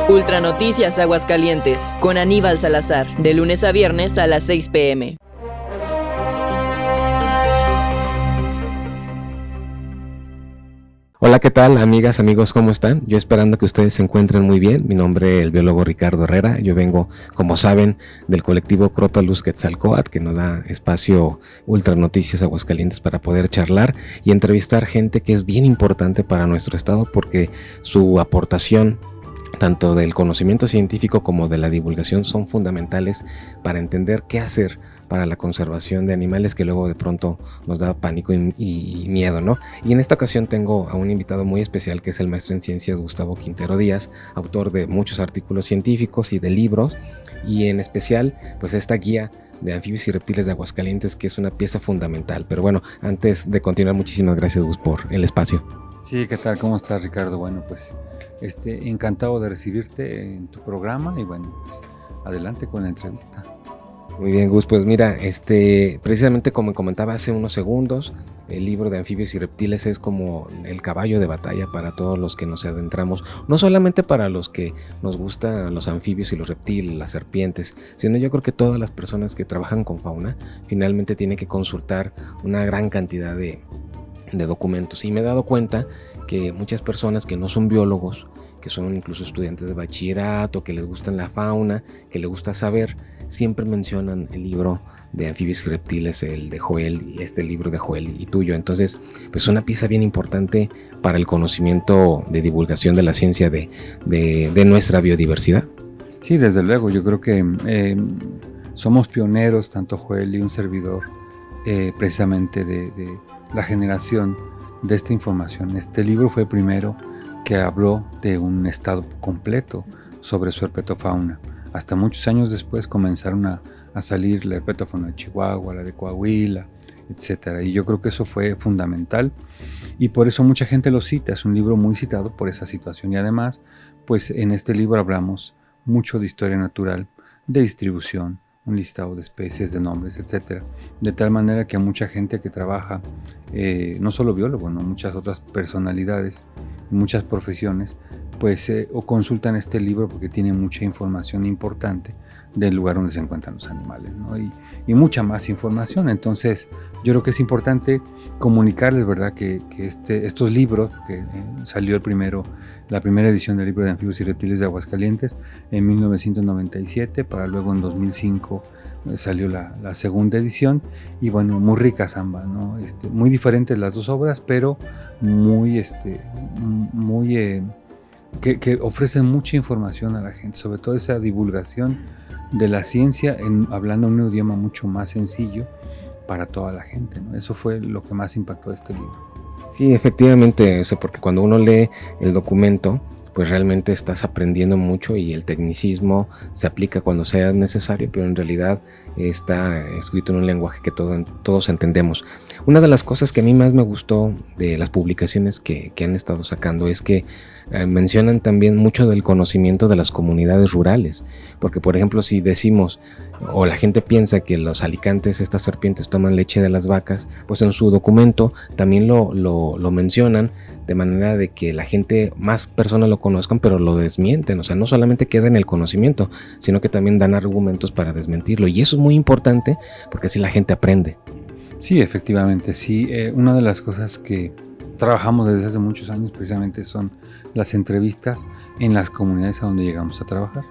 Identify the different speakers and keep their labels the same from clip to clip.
Speaker 1: Ultra Noticias Aguascalientes, con Aníbal Salazar, de lunes a viernes a las 6 p.m.
Speaker 2: Hola, ¿qué tal, amigas, amigos? ¿Cómo están? Yo esperando que ustedes se encuentren muy bien. Mi nombre es el biólogo Ricardo Herrera. Yo vengo, como saben, del colectivo Crotalus Quetzalcóatl, que nos da espacio Ultra Noticias Aguascalientes para poder charlar y entrevistar gente que es bien importante para nuestro estado, porque su aportación tanto del conocimiento científico como de la divulgación son fundamentales para entender qué hacer para la conservación de animales que luego de pronto nos da pánico y miedo, ¿no? Y en esta ocasión tengo a un invitado muy especial, que es el maestro en ciencias Gustavo Quintero Díaz, autor de muchos artículos científicos y de libros, y en especial pues esta guía de anfibios y reptiles de Aguascalientes, que es una pieza fundamental. Pero bueno, antes de continuar, muchísimas gracias, Gus, por el espacio.
Speaker 3: Sí, ¿qué tal? ¿Cómo estás, Ricardo? Bueno, pues encantado de recibirte en tu programa y bueno, pues adelante con la entrevista.
Speaker 2: Muy bien, Gus, pues mira, precisamente como comentaba hace unos segundos, el libro de anfibios y reptiles es como el caballo de batalla para todos los que nos adentramos, no solamente para los que nos gustan los anfibios y los reptiles, las serpientes, sino yo creo que todas las personas que trabajan con fauna finalmente tienen que consultar una gran cantidad de documentos, y me he dado cuenta que muchas personas que no son biólogos, que son incluso estudiantes de bachillerato, que les gusta la fauna, que les gusta saber, siempre mencionan el libro de anfibios y reptiles, el de Joel, y este libro de Joel y tuyo. Entonces, pues una pieza bien importante para el conocimiento de divulgación de la ciencia de nuestra biodiversidad.
Speaker 3: Sí, desde luego, yo creo que somos pioneros, tanto Joel y un servidor, precisamente de la generación de esta información. Este libro fue el primero que habló de un estado completo sobre su herpetofauna. Hasta muchos años después comenzaron a salir la herpetofauna de Chihuahua, la de Coahuila, etc. Y yo creo que eso fue fundamental y por eso mucha gente lo cita. Es un libro muy citado por esa situación y además, pues en este libro hablamos mucho de historia natural, de distribución, un listado de especies, de nombres, etc. De tal manera que a mucha gente que trabaja, no solo biólogos, ¿no? Muchas otras personalidades, muchas profesiones, pues o consultan este libro porque tiene mucha información importante del lugar donde se encuentran los animales, ¿no? Y mucha más información. Entonces yo creo que es importante comunicarles, ¿verdad?, que estos libros, que salió la primera edición del libro de anfibios y reptiles de Aguascalientes en 1997, para luego en 2005 salió la segunda edición, y bueno, muy ricas ambas, ¿no? Muy diferentes las dos obras, pero que ofrecen mucha información a la gente, sobre todo esa divulgación de la ciencia hablando un idioma mucho más sencillo para toda la gente, ¿no? Eso fue lo que más impactó de este libro.
Speaker 2: Sí, efectivamente, porque cuando uno lee el documento, pues realmente estás aprendiendo mucho y el tecnicismo se aplica cuando sea necesario, pero en realidad está escrito en un lenguaje que todos entendemos. Una de las cosas que a mí más me gustó de las publicaciones que han estado sacando es que mencionan también mucho del conocimiento de las comunidades rurales, porque por ejemplo si decimos o la gente piensa que los alicantes, estas serpientes, toman leche de las vacas, pues en su documento también lo mencionan, de manera de que la gente, más personas lo conozcan, pero lo desmienten. O sea, no solamente queda en el conocimiento, sino que también dan argumentos para desmentirlo, y eso es muy importante porque así la gente aprende.
Speaker 3: Sí, efectivamente, sí. Una de las cosas que trabajamos desde hace muchos años precisamente son las entrevistas en las comunidades a donde llegamos a trabajar,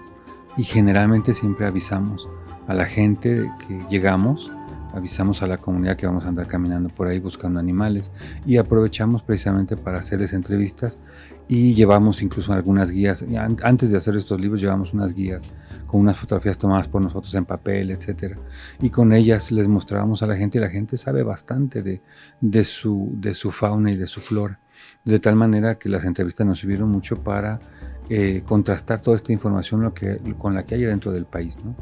Speaker 3: y generalmente siempre avisamos a la gente que llegamos, avisamos a la comunidad que vamos a andar caminando por ahí buscando animales, y aprovechamos precisamente para hacerles entrevistas, y llevamos incluso algunas guías. Antes de hacer estos libros llevamos unas guías con unas fotografías tomadas por nosotros en papel, etcétera, y con ellas les mostrábamos a la gente, y la gente sabe bastante de su fauna y de su flora, de tal manera que las entrevistas nos sirvieron mucho para contrastar toda esta información con la que hay dentro del país, ¿no?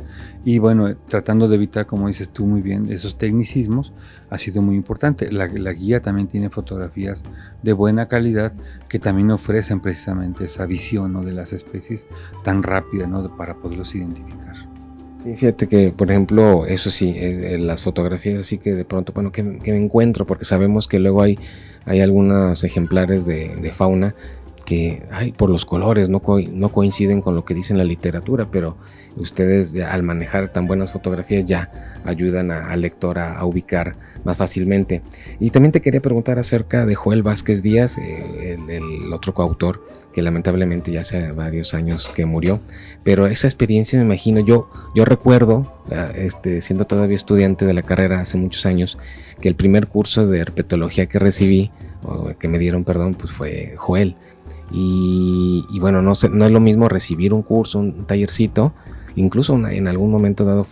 Speaker 3: Y bueno, tratando de evitar, como dices tú muy bien, esos tecnicismos, ha sido muy importante. La guía también tiene fotografías de buena calidad que también ofrecen precisamente esa visión, ¿no?, de las especies tan rápida, ¿no?, para poderlos identificar.
Speaker 2: Y fíjate que, por ejemplo, eso sí, las fotografías así que de pronto, bueno, que me encuentro, porque sabemos que luego hay algunos ejemplares de fauna por los colores no coinciden con lo que dice en la literatura, pero ustedes al manejar tan buenas fotografías ya ayudan al lector a ubicar más fácilmente. Y también te quería preguntar acerca de Joel Vázquez Díaz, el otro coautor, que lamentablemente ya hace varios años que murió, pero esa experiencia me imagino, yo recuerdo, siendo todavía estudiante de la carrera hace muchos años, que el primer curso de herpetología que recibí, o que me dieron, perdón, pues fue Joel. Y bueno, no es lo mismo recibir un curso, un tallercito, incluso en algún momento dado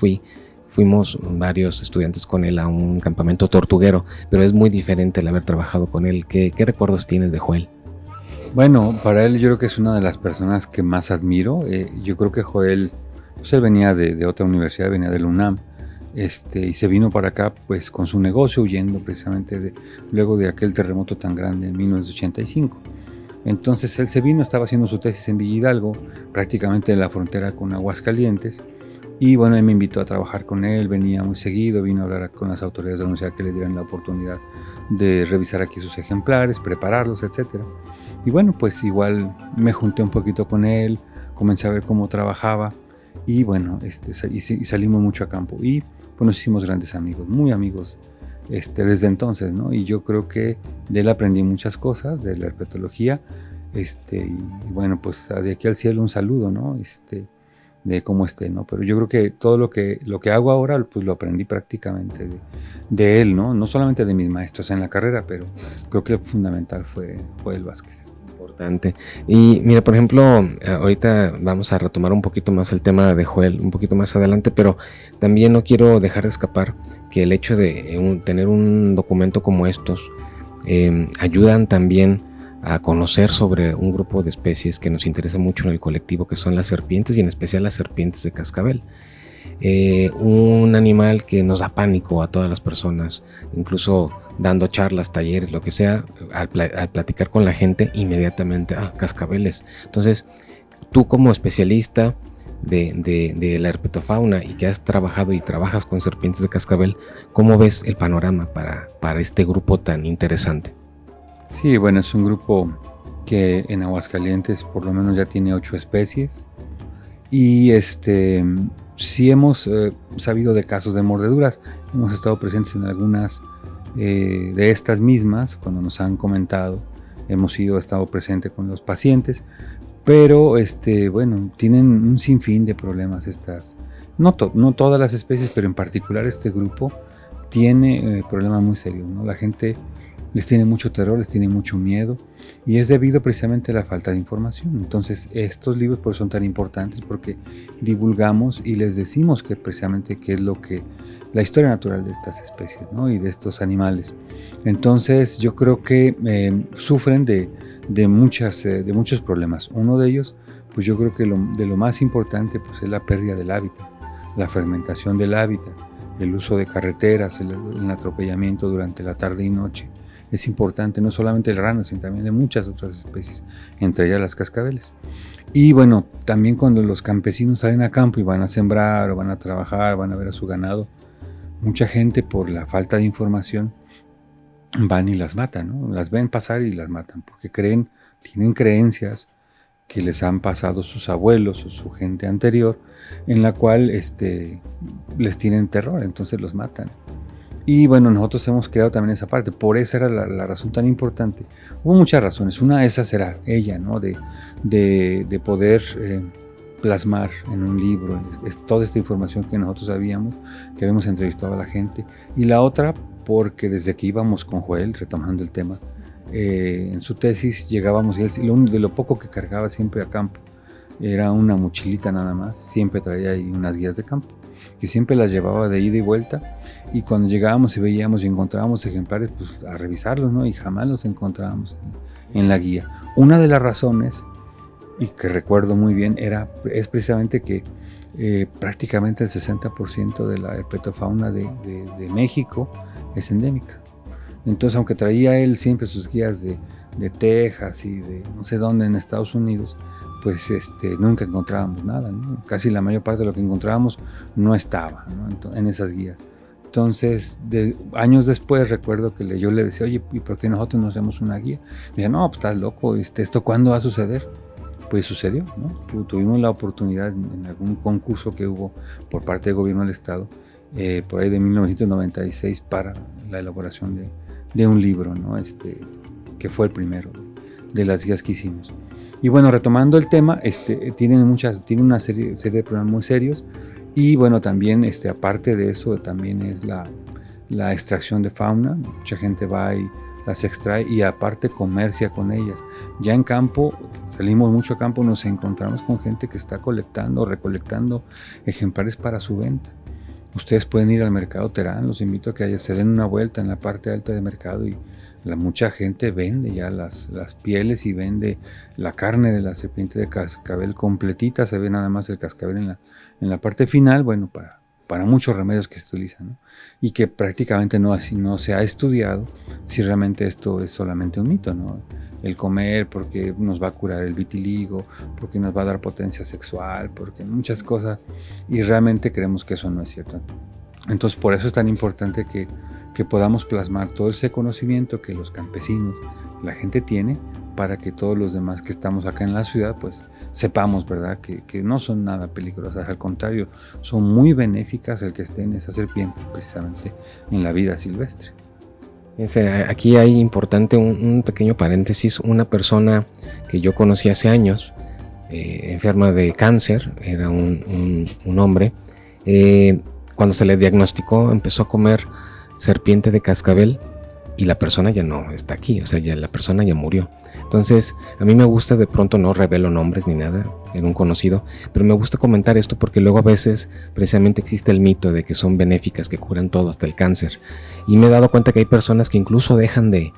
Speaker 2: fuimos varios estudiantes con él a un campamento tortuguero, pero es muy diferente el haber trabajado con él. ¿Qué recuerdos tienes de Joel?
Speaker 3: Bueno, para él yo creo que es una de las personas que más admiro. Yo creo que Joel, pues él venía de otra universidad, venía del UNAM, y se vino para acá pues con su negocio, huyendo precisamente luego de aquel terremoto tan grande en 1985. Entonces él se vino, estaba haciendo su tesis en Villa Hidalgo, prácticamente en la frontera con Aguascalientes, y bueno, él me invitó a trabajar con él, venía muy seguido, vino a hablar con las autoridades de la universidad que le dieran la oportunidad de revisar aquí sus ejemplares, prepararlos, etcétera. Y bueno, pues igual me junté un poquito con él, comencé a ver cómo trabajaba, y bueno, y salimos mucho a campo, y pues nos hicimos grandes amigos, muy amigos desde entonces, ¿no? Y yo creo que de él aprendí muchas cosas, de la herpetología, y bueno, pues de aquí al cielo un saludo, ¿no? De cómo esté, ¿no? Pero yo creo que todo lo que hago ahora, pues lo aprendí prácticamente de él, ¿no? No solamente de mis maestros en la carrera, pero creo que lo fundamental fue el Vázquez.
Speaker 2: Importante. Y mira, por ejemplo, ahorita vamos a retomar un poquito más el tema de Joel, un poquito más adelante, pero también no quiero dejar de escapar que el hecho de tener un documento como estos ayudan también a conocer sobre un grupo de especies que nos interesa mucho en el colectivo, que son las serpientes, y en especial las serpientes de cascabel. Un animal que nos da pánico a todas las personas, incluso dando charlas, talleres, lo que sea, al platicar con la gente, inmediatamente, cascabeles. Entonces, tú como especialista de la herpetofauna y que has trabajado y trabajas con serpientes de cascabel, ¿cómo ves el panorama para este grupo tan interesante?
Speaker 3: Sí, bueno, es un grupo que en Aguascalientes por lo menos ya tiene 8 especies, y sí hemos sabido de casos de mordeduras, hemos estado presentes en algunas de estas mismas, cuando nos han comentado, hemos estado presentes con los pacientes, pero bueno, tienen un sinfín de problemas no todas las especies, pero en particular este grupo tiene problemas muy serios, ¿no? La gente les tiene mucho terror, les tiene mucho miedo, y es debido precisamente a la falta de información. Entonces estos libros por eso son tan importantes, porque divulgamos y les decimos que precisamente qué es la historia natural de estas especies, ¿no? Y de estos animales. Entonces yo creo que sufren de muchos problemas. Uno de ellos, pues yo creo que de lo más importante pues es la pérdida del hábitat, la fragmentación del hábitat, el uso de carreteras, el atropellamiento durante la tarde y noche. Es importante, no solamente de ranas, sino también de muchas otras especies, entre ellas las cascabeles. Y bueno, también cuando los campesinos salen a campo y van a sembrar o van a trabajar, van a ver a su ganado, mucha gente por la falta de información van y las matan, ¿no? Las ven pasar y las matan, porque tienen creencias que les han pasado sus abuelos o su gente anterior, en la cual les tienen terror, entonces los matan. Y bueno, nosotros hemos creado también esa parte, por esa era la razón tan importante. Hubo muchas razones, una de esas era ella, ¿no? De poder plasmar en un libro toda esta información que nosotros sabíamos, que habíamos entrevistado a la gente. Y la otra, porque desde que íbamos con Joel, retomando el tema, en su tesis llegábamos, y él, de lo poco que cargaba siempre a campo, era una mochilita nada más, siempre traía ahí unas guías de campo, que siempre las llevaba de ida y vuelta, y cuando llegábamos y veíamos y encontrábamos ejemplares, pues a revisarlos, ¿no? Y jamás los encontrábamos en la guía. Una de las razones, y que recuerdo muy bien, es precisamente que prácticamente el 60% de la herpetofauna de México es endémica. Entonces, aunque traía él siempre sus guías de Texas y de no sé dónde en Estados Unidos, pues nunca encontrábamos nada, ¿no? Casi la mayor parte de lo que encontrábamos no estaba, ¿no? En esas guías. Entonces, años después recuerdo que yo le decía, oye, ¿y por qué nosotros no hacemos una guía? Me decía, no, pues estás loco, ¿esto cuándo va a suceder? Pues sucedió, ¿no? Tuvimos la oportunidad en algún concurso que hubo por parte del gobierno del estado, por ahí de 1996, para la elaboración de un libro, ¿no? Que fue el primero de las guías que hicimos. Y bueno, retomando el tema, tiene una serie de problemas muy serios. Y bueno, también aparte de eso, también es la extracción de fauna. Mucha gente va y las extrae y aparte comercia con ellas. Ya en campo, salimos mucho a campo, nos encontramos con gente que está recolectando ejemplares para su venta. Ustedes pueden ir al Mercado Terán, los invito a que se den una vuelta en la parte alta del mercado y mucha gente vende ya las pieles y vende la carne de la serpiente de cascabel completita, se ve nada más el cascabel en la parte final, bueno, para muchos remedios que se utilizan, ¿no? Y que prácticamente no se ha estudiado si realmente esto es solamente un mito, ¿no? El comer porque nos va a curar el vitiligo, porque nos va a dar potencia sexual, porque muchas cosas, y realmente creemos que eso no es cierto. Entonces por eso es tan importante que podamos plasmar todo ese conocimiento que los campesinos, la gente tiene, para que todos los demás que estamos acá en la ciudad, pues sepamos, ¿verdad?, que no son nada peligrosas, al contrario, son muy benéficas el que esté en esa serpiente, precisamente en la vida silvestre.
Speaker 2: Aquí hay importante un pequeño paréntesis. Una persona que yo conocí hace años, enferma de cáncer, era un hombre, cuando se le diagnosticó empezó a comer serpiente de cascabel y la persona ya no está aquí, o sea, la persona ya murió. Entonces, a mí me gusta, de pronto no revelo nombres ni nada, era un conocido, pero me gusta comentar esto porque luego a veces precisamente existe el mito de que son benéficas, que curan todo, hasta el cáncer. Y me he dado cuenta que hay personas que incluso dejan de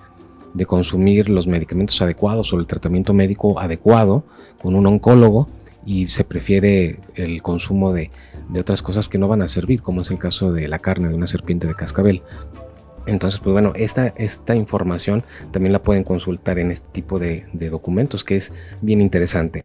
Speaker 2: consumir los medicamentos adecuados o el tratamiento médico adecuado con un oncólogo y se prefiere el consumo de otras cosas que no van a servir, como es el caso de la carne de una serpiente de cascabel. Entonces, pues bueno, esta información también la pueden consultar en este tipo de documentos, que es bien interesante.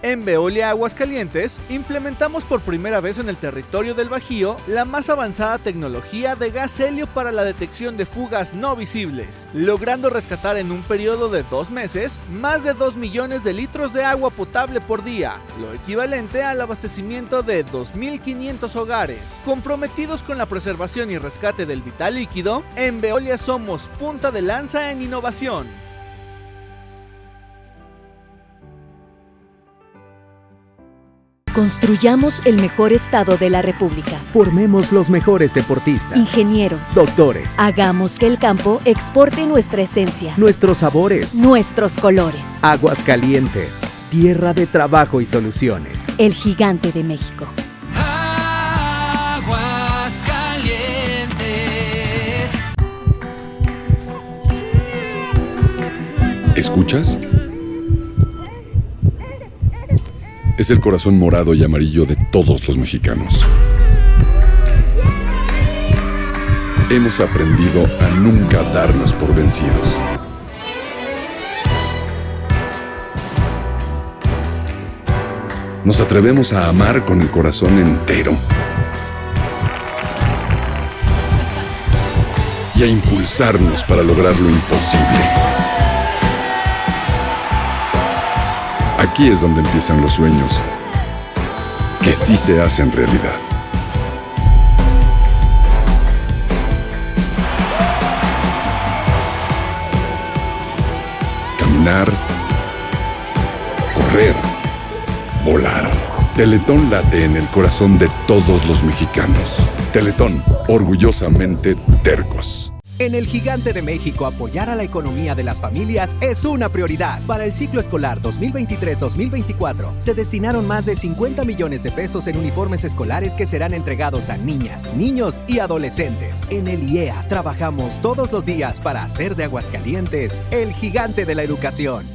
Speaker 4: En Veolia Aguascalientes, implementamos por primera vez en el territorio del Bajío la más avanzada tecnología de gas helio para la detección de fugas no visibles, logrando rescatar en un periodo de 2 meses más de 2 millones de litros de agua potable por día, lo equivalente al abastecimiento de 2.500 hogares. Comprometidos con la preservación y rescate del vital líquido, en Veolia somos punta de lanza en innovación.
Speaker 5: Construyamos el mejor estado de la República.
Speaker 6: Formemos los mejores deportistas,
Speaker 5: ingenieros,
Speaker 6: doctores.
Speaker 5: Hagamos que el campo exporte nuestra esencia,
Speaker 6: nuestros sabores,
Speaker 5: nuestros colores.
Speaker 6: Aguascalientes, tierra de trabajo y soluciones.
Speaker 5: El gigante de México.
Speaker 7: Aguascalientes. ¿Escuchas? Es el corazón morado y amarillo de todos los mexicanos. Hemos aprendido a nunca darnos por vencidos. Nos atrevemos a amar con el corazón entero y a impulsarnos para lograr lo imposible. Aquí es donde empiezan los sueños, que sí se hacen realidad. Caminar, correr, volar. Teletón late en el corazón de todos los mexicanos. Teletón, orgullosamente tercos.
Speaker 6: En el Gigante de México, apoyar a la economía de las familias es una prioridad. Para el ciclo escolar 2023-2024, se destinaron más de 50 millones de pesos en uniformes escolares que serán entregados a niñas, niños y adolescentes. En el IEA trabajamos todos los días para hacer de Aguascalientes el gigante de la educación.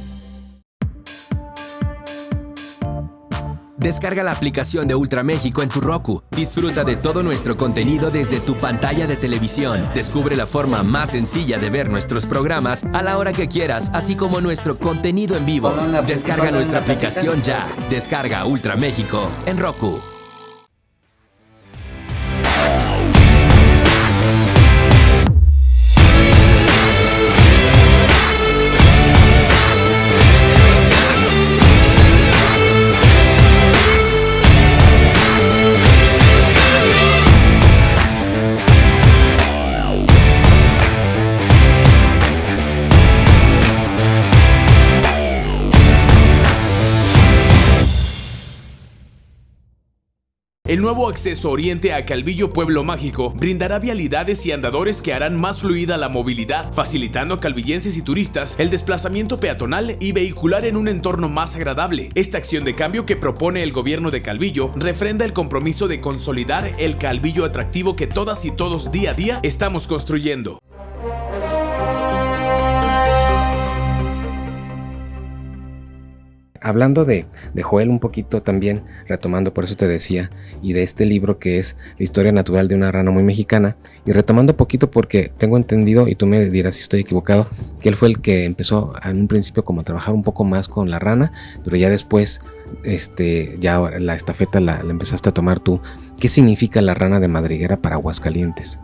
Speaker 8: Descarga la aplicación de Ultra México en tu Roku. Disfruta de todo nuestro contenido desde tu pantalla de televisión. Descubre la forma más sencilla de ver nuestros programas a la hora que quieras, así como nuestro contenido en vivo. Descarga nuestra aplicación ya. Descarga Ultra México en Roku.
Speaker 9: El nuevo acceso oriente a Calvillo Pueblo Mágico brindará vialidades y andadores que harán más fluida la movilidad, facilitando a calvillenses y turistas el desplazamiento peatonal y vehicular en un entorno más agradable. Esta acción de cambio que propone el gobierno de Calvillo refrenda el compromiso de consolidar el Calvillo atractivo que todas y todos día a día estamos construyendo.
Speaker 2: Hablando de Joel un poquito también, retomando, por eso te decía, y de este libro que es La historia natural de una rana muy mexicana, y retomando un poquito porque tengo entendido, y tú me dirás si estoy equivocado, que él fue el que empezó en un principio como a trabajar un poco más con la rana, pero ya después ya la estafeta la empezaste a tomar tú. ¿Qué significa la rana de madriguera para Aguascalientes?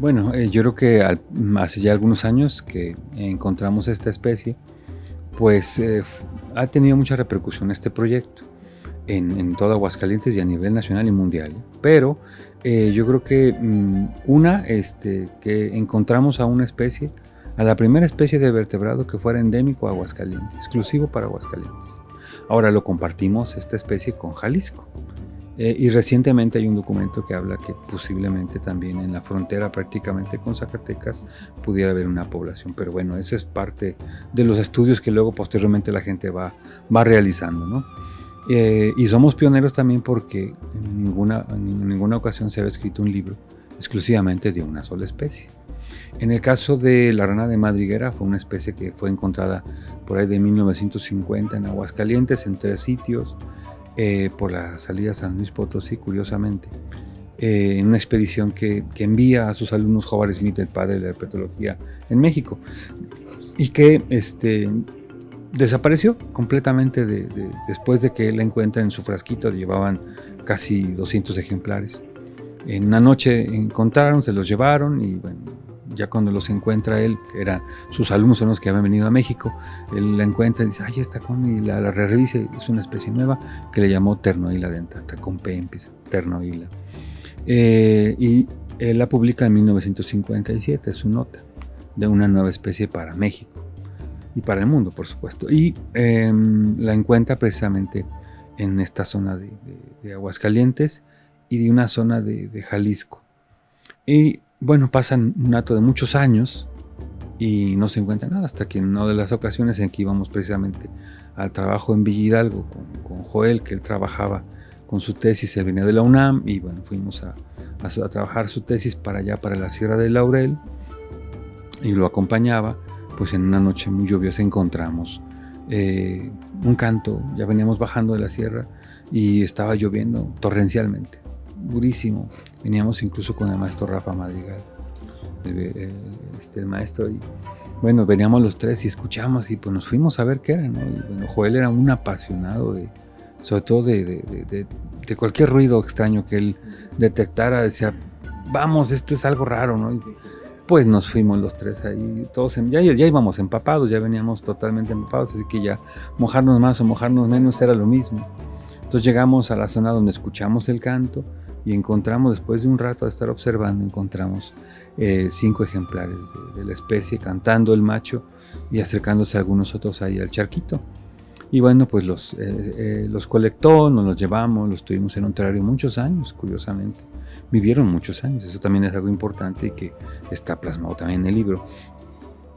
Speaker 3: Bueno, yo creo que hace ya algunos años que encontramos esta especie, pues ha tenido mucha repercusión este proyecto en todo Aguascalientes y a nivel nacional y mundial. Pero yo creo que que encontramos a una especie, a la primera especie de vertebrado que fuera endémico a Aguascalientes, exclusivo para Aguascalientes. Ahora lo compartimos esta especie con Jalisco. Y recientemente hay un documento que habla que posiblemente también en la frontera prácticamente con Zacatecas pudiera haber una población, pero bueno, eso es parte de los estudios que luego posteriormente la gente va realizando, ¿no? Y somos pioneros también porque en ninguna ocasión se había escrito un libro exclusivamente de una sola especie. En el caso de la rana de madriguera, fue una especie que fue encontrada por ahí de 1950 en Aguascalientes, en 3 sitios, por la salida San Luis Potosí, curiosamente, en una expedición que envía a sus alumnos Howard Smith, el padre de la herpetología en México, y que desapareció completamente después de que él la encuentra en su frasquito. Llevaban casi 200 ejemplares. En una noche encontraron, se los llevaron y bueno, ya cuando los encuentra él, que eran sus alumnos, son los que habían venido a México, él la encuentra y dice, ay, está con, y la revisa, es una especie nueva que le llamó Ternoila dentata, con P empieza, Ternoila. Y él la publica en 1957, es su nota de una nueva especie para México y para el mundo, por supuesto. Y la encuentra precisamente en esta zona de Aguascalientes y de una zona de Jalisco. Y bueno, pasan un dato de muchos años y no se encuentra nada, hasta que en una de las ocasiones en que íbamos precisamente al trabajo en Villa Hidalgo con Joel, que él trabajaba con su tesis, él venía de la UNAM, y bueno, fuimos a trabajar su tesis para allá, para la Sierra del Laurel, y lo acompañaba. Pues en una noche muy lluviosa encontramos un canto, ya veníamos bajando de la sierra y estaba lloviendo torrencialmente, durísimo. Veníamos incluso con el maestro Rafa Madrigal, el maestro, y bueno, veníamos los 3 y escuchamos y pues nos fuimos a ver qué era, ¿no? Y bueno, Joel era un apasionado sobre todo de cualquier ruido extraño que él detectara. Decía, vamos, esto es algo raro, ¿no? Y pues nos fuimos los 3 ahí, todos ya íbamos empapados, ya veníamos totalmente empapados, así que ya mojarnos más o mojarnos menos era lo mismo. Entonces llegamos a la zona donde escuchamos el canto y encontramos, después de un rato de estar observando, encontramos 5 ejemplares de la especie, cantando el macho y acercándose algunos otros ahí al charquito. Y bueno, pues los colectó, nos los llevamos, los tuvimos en un terrario muchos años, curiosamente. Vivieron muchos años, eso también es algo importante y que está plasmado también en el libro.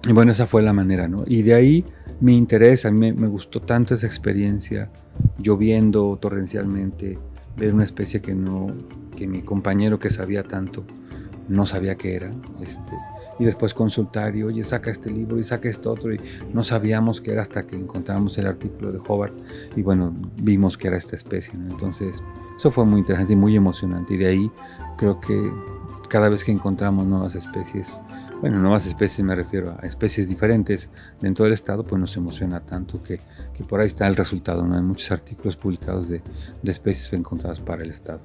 Speaker 3: Y bueno, esa fue la manera, ¿no? Y de ahí mi interés, a mí me gustó tanto esa experiencia, lloviendo torrencialmente, ver una especie que mi compañero que sabía tanto no sabía qué era, y después consultar y oye, saca este libro y saca este otro, y no sabíamos qué era hasta que encontramos el artículo de Hobart y bueno, vimos que era esta especie, ¿no? Entonces eso fue muy interesante y muy emocionante, y de ahí creo que cada vez que encontramos nuevas especies, bueno, nuevas especies me refiero a especies diferentes dentro del estado, pues nos emociona tanto que por ahí está el resultado, ¿no? Hay muchos artículos publicados de especies encontradas para el estado.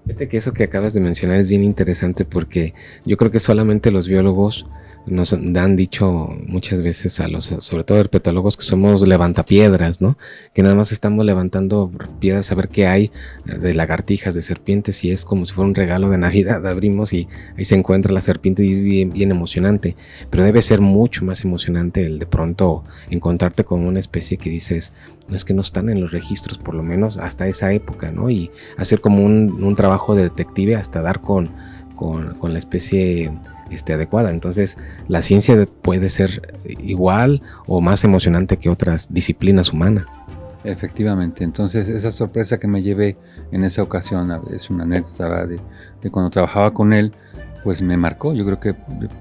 Speaker 2: Fíjate que eso que acabas de mencionar es bien interesante, porque yo creo que solamente los biólogos nos han dicho muchas veces a los, sobre todo herpetólogos, que somos levantapiedras, ¿no? Que nada más estamos levantando piedras a ver qué hay de lagartijas, de serpientes, y es como si fuera un regalo de Navidad. Abrimos y ahí se encuentra la serpiente y es bien, bien emocionante. Pero debe ser mucho más emocionante el de pronto encontrarte con una especie que dices, no, es que no están en los registros, por lo menos hasta esa época, ¿no? Y hacer como un trabajo de detective hasta dar con la especie adecuada. Entonces la ciencia puede ser igual o más emocionante que otras disciplinas humanas.
Speaker 3: Efectivamente, entonces esa sorpresa que me llevé en esa ocasión es una anécdota de cuando trabajaba con él, pues me marcó, yo creo que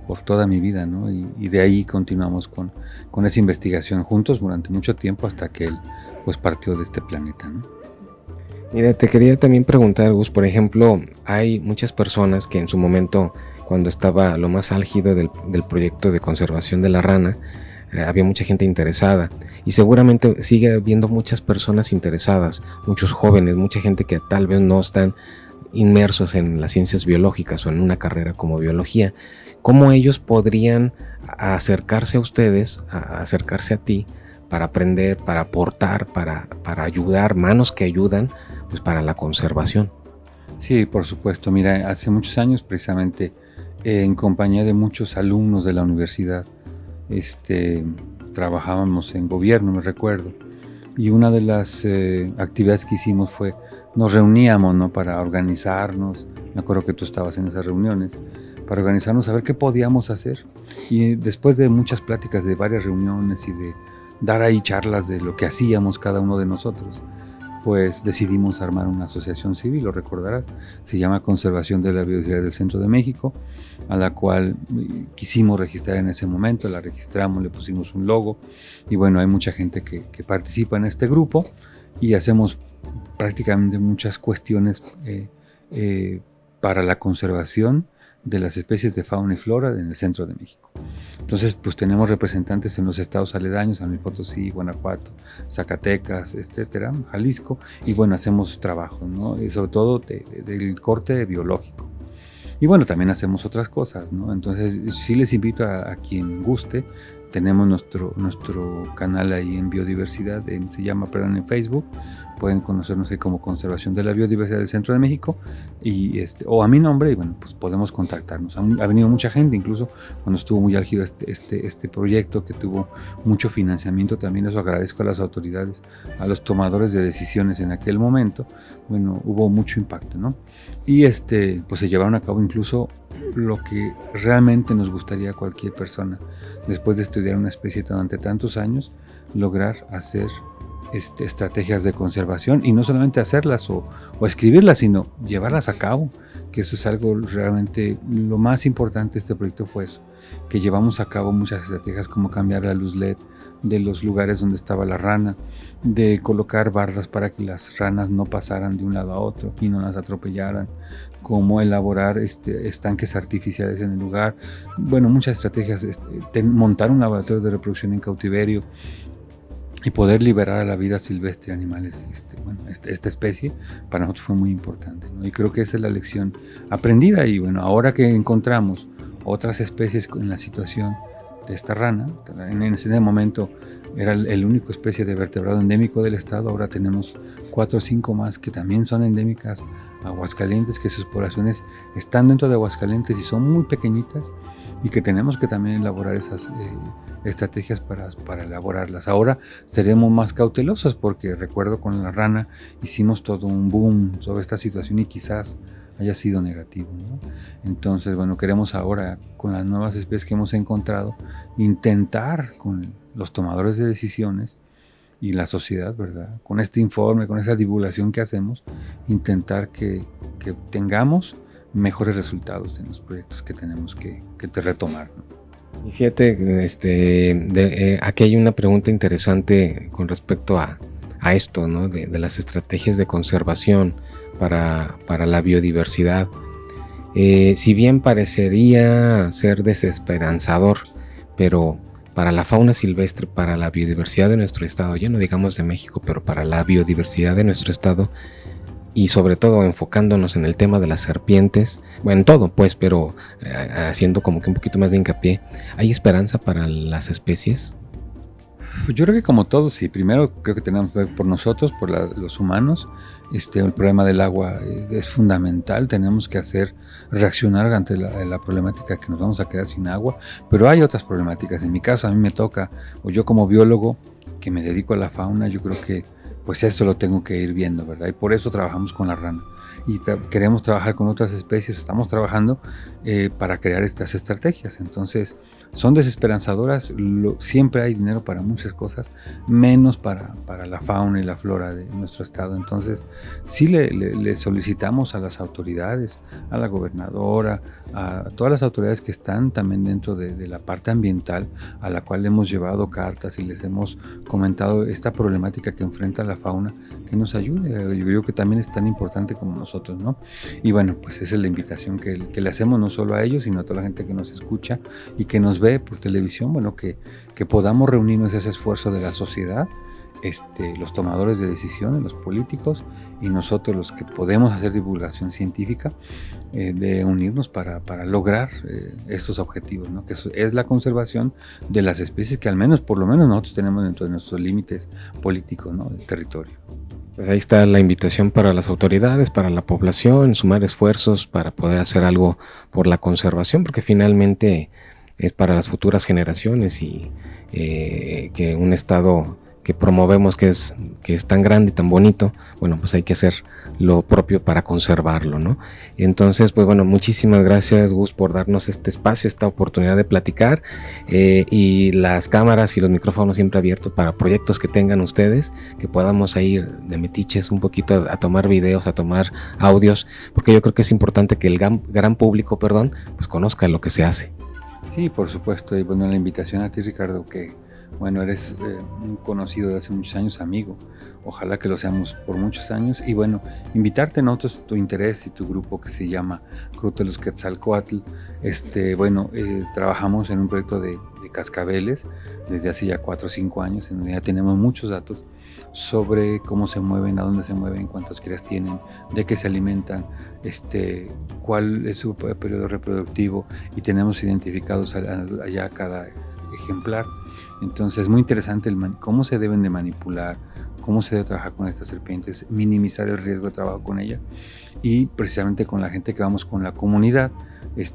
Speaker 3: por toda mi vida, ¿no? Y de ahí continuamos con esa investigación juntos durante mucho tiempo hasta que él pues partió de este planeta, ¿no?
Speaker 2: Mira, te quería también preguntar, Gus, por ejemplo, hay muchas personas que en su momento, cuando estaba lo más álgido del proyecto de conservación de la rana, había mucha gente interesada, y seguramente sigue habiendo muchas personas interesadas, muchos jóvenes, mucha gente que tal vez no están inmersos en las ciencias biológicas o en una carrera como biología. ¿Cómo ellos podrían acercarse a ustedes, acercarse a ti, para aprender, para aportar, para ayudar, manos que ayudan, pues para la conservación?
Speaker 3: Sí, por supuesto. Mira, hace muchos años, precisamente en compañía de muchos alumnos de la universidad, trabajábamos en gobierno, me recuerdo, y una de las actividades que hicimos fue, nos reuníamos, ¿no? Para organizarnos. Me acuerdo que tú estabas en esas reuniones, para organizarnos a ver qué podíamos hacer, y después de muchas pláticas, de varias reuniones y de dar ahí charlas de lo que hacíamos cada uno de nosotros, pues decidimos armar una asociación civil, lo recordarás, se llama Conservación de la Biodiversidad del Centro de México, a la cual quisimos registrar en ese momento, la registramos, le pusimos un logo, y bueno, hay mucha gente que participa en este grupo, y hacemos prácticamente muchas cuestiones para la conservación de las especies de fauna y flora en el centro de México. Entonces, pues tenemos representantes en los estados aledaños, San Luis Potosí, Guanajuato, Zacatecas, etcétera, Jalisco, y bueno, hacemos trabajo, ¿no? Y sobre todo del corte biológico. Y bueno, también hacemos otras cosas, ¿no? Entonces, sí les invito a quien guste. Tenemos nuestro canal ahí en biodiversidad, en Facebook. Pueden conocernos ahí como Conservación de la Biodiversidad del Centro de México, y o a mi nombre, y bueno, pues podemos contactarnos. Ha venido mucha gente, incluso cuando estuvo muy álgido este proyecto, que tuvo mucho financiamiento también. Eso agradezco a las autoridades, a los tomadores de decisiones en aquel momento. Bueno, hubo mucho impacto, ¿no? Y pues se llevaron a cabo incluso lo que realmente nos gustaría a cualquier persona, después de estudiar una especie durante tantos años, lograr hacer estrategias de conservación, y no solamente hacerlas o escribirlas, sino llevarlas a cabo, que eso es algo realmente lo más importante de este proyecto. Fue eso, que llevamos a cabo muchas estrategias, como cambiar la luz LED de los lugares donde estaba la rana, de colocar bardas para que las ranas no pasaran de un lado a otro y no las atropellaran, como elaborar estanques artificiales en el lugar. Bueno, muchas estrategias, montar un laboratorio de reproducción en cautiverio y poder liberar a la vida silvestre animales. Esta especie para nosotros fue muy importante, ¿no? Y creo que esa es la lección aprendida. Y bueno, ahora que encontramos otras especies en la situación de esta rana, en ese momento era el único especie de vertebrado endémico del estado, ahora tenemos 4 o 5 más que también son endémicas a Aguascalientes, que sus poblaciones están dentro de Aguascalientes y son muy pequeñitas, y que tenemos que también elaborar esas estrategias para elaborarlas. Ahora seremos más cautelosos, porque recuerdo con la rana hicimos todo un boom sobre esta situación y quizás haya sido negativo, ¿no? Entonces, bueno, queremos ahora, con las nuevas especies que hemos encontrado, intentar con los tomadores de decisiones y la sociedad, ¿verdad?, con este informe, con esa divulgación que hacemos, intentar que tengamos mejores resultados en los proyectos que tenemos que retomar, ¿no?
Speaker 2: Y fíjate, aquí hay una pregunta interesante con respecto a esto, ¿no? De las estrategias de conservación para la biodiversidad. Si bien parecería ser desesperanzador, pero para la fauna silvestre, para la biodiversidad de nuestro estado, ya no digamos de México, pero para la biodiversidad de nuestro estado, y sobre todo enfocándonos en el tema de las serpientes, bueno, en todo pues, pero haciendo como que un poquito más de hincapié, ¿hay esperanza para las especies?
Speaker 3: Pues yo creo que como todos, sí. Primero creo que tenemos que ver por nosotros, por los humanos. El problema del agua es fundamental. Tenemos que reaccionar ante la problemática que nos vamos a quedar sin agua. Pero hay otras problemáticas. En mi caso, a mí me toca, o yo como biólogo que me dedico a la fauna, yo creo que pues esto lo tengo que ir viendo, ¿verdad? Y por eso trabajamos con la rana. Y queremos trabajar con otras especies, estamos trabajando para crear estas estrategias. Entonces, son desesperanzadoras, siempre hay dinero para muchas cosas, menos para la fauna y la flora de nuestro estado. Entonces, sí le solicitamos a las autoridades, a la gobernadora, a todas las autoridades que están también dentro de la parte ambiental, a la cual hemos llevado cartas y les hemos comentado esta problemática que enfrenta la fauna, que nos ayude. Yo creo que también es tan importante como nosotros, ¿no? Y bueno, pues esa es la invitación que le hacemos no solo a ellos, sino a toda la gente que nos escucha y que nos ve por televisión, bueno, que podamos reunirnos ese esfuerzo de la sociedad, los tomadores de decisiones, los políticos y nosotros los que podemos hacer divulgación científica, de unirnos para lograr estos objetivos, ¿no? Que es la conservación de las especies que por lo menos nosotros tenemos dentro de nuestros límites políticos, ¿no? Del territorio.
Speaker 2: Pues ahí está la invitación para las autoridades, para la población, sumar esfuerzos para poder hacer algo por la conservación, porque finalmente es para las futuras generaciones y que un estado que promovemos que es tan grande y tan bonito, bueno, pues hay que hacer lo propio para conservarlo, ¿no? Entonces, pues bueno, muchísimas gracias, Gus, por darnos este espacio, esta oportunidad de platicar, y las cámaras y los micrófonos siempre abiertos para proyectos que tengan ustedes, que podamos ir de metiches un poquito a tomar videos, a tomar audios, porque yo creo que es importante que el gran público, pues conozca lo que se hace.
Speaker 3: Sí, por supuesto, y bueno, la invitación a ti, Ricardo, que bueno, eres un conocido de hace muchos años, amigo, ojalá que lo seamos por muchos años, y bueno, invitarte a nosotros, tu interés y tu grupo que se llama Crotalus Quetzalcoatl. Trabajamos en un proyecto de cascabeles desde hace ya 4 o 5 años, en donde ya tenemos muchos datos sobre cómo se mueven, a dónde se mueven, cuántas crías tienen, de qué se alimentan, cuál es su periodo reproductivo, y tenemos identificados allá cada ejemplar. Entonces es muy interesante cómo se deben de manipular, cómo se debe trabajar con estas serpientes, minimizar el riesgo de trabajo con ellas, y precisamente con la gente que vamos con la comunidad.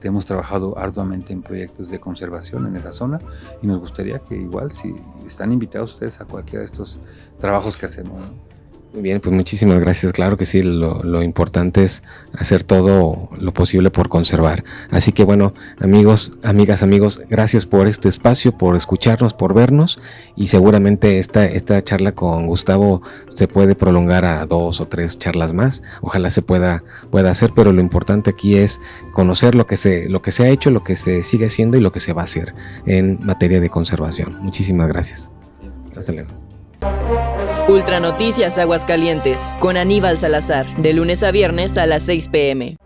Speaker 3: Hemos trabajado arduamente en proyectos de conservación en esa zona, y nos gustaría que igual, si están invitados ustedes a cualquiera de estos trabajos que hacemos, ¿no?
Speaker 2: Muy bien, pues muchísimas gracias. Claro que sí, lo importante es hacer todo lo posible por conservar. Así que bueno, amigos, amigas, amigos, gracias por este espacio, por escucharnos, por vernos, y seguramente esta charla con Gustavo se puede prolongar a 2 o 3 charlas más. Ojalá se pueda hacer, pero lo importante aquí es conocer lo que se ha hecho, lo que se sigue haciendo y lo que se va a hacer en materia de conservación. Muchísimas gracias. Hasta luego.
Speaker 1: Ultra Noticias Aguascalientes, con Aníbal Salazar, de lunes a viernes a las 6 p.m.